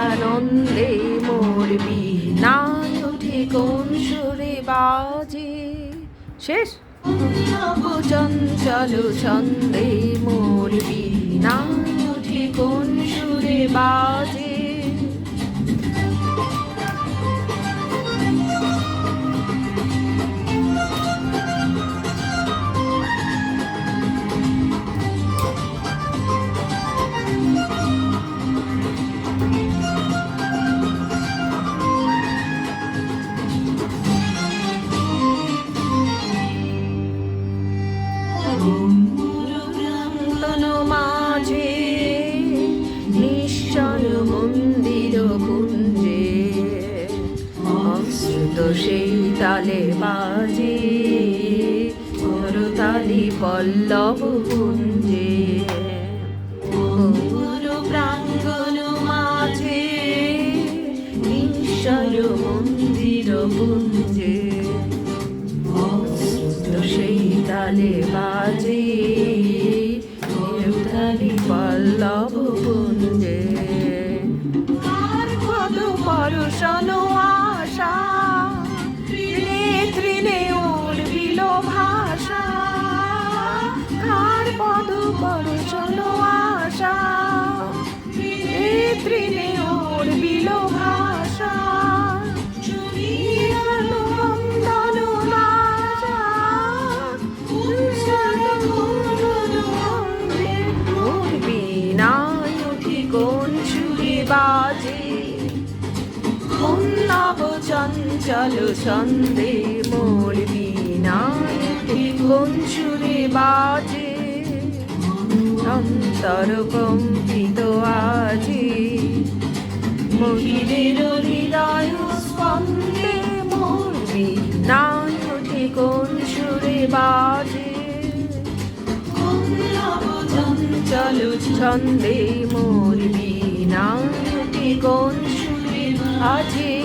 আনন্দে মোর বীণায় ওঠে কোন সুরে বাজে। শেষ। চঞ্চল ছন্দে মোর বীণায় ওঠে কোন সুরে বাজে। মাঝে নিশ্চল মন্দির কুঞ্জে অশ্রুত সেই তালে বাজে করতালি পল্লব কুঞ্জে। প্রাঙ্গণ মাঝে নিশ্চল মন্দির কুঞ্জে অশ্রুত সেই তালে বাজে পল্লব কুঞ্জে। আর কত পরশন আশা তৃণে তৃণে উড়বিল ভাষা। আর কত পরশন আশা তৃণে তৃণে উড়বিল ভাষা। বাজে উন্নব চঞ্চল ছন্দে মোর বীণায় কোন সুরে বাজে। অন্তর কম্পিত আজি মহিরের হৃদয় স্পন্দে মোর বীণায় কোন সুরে বাজে। চঞ্চল ছন্দে মোর বীণায় কোন সুরে বাজে।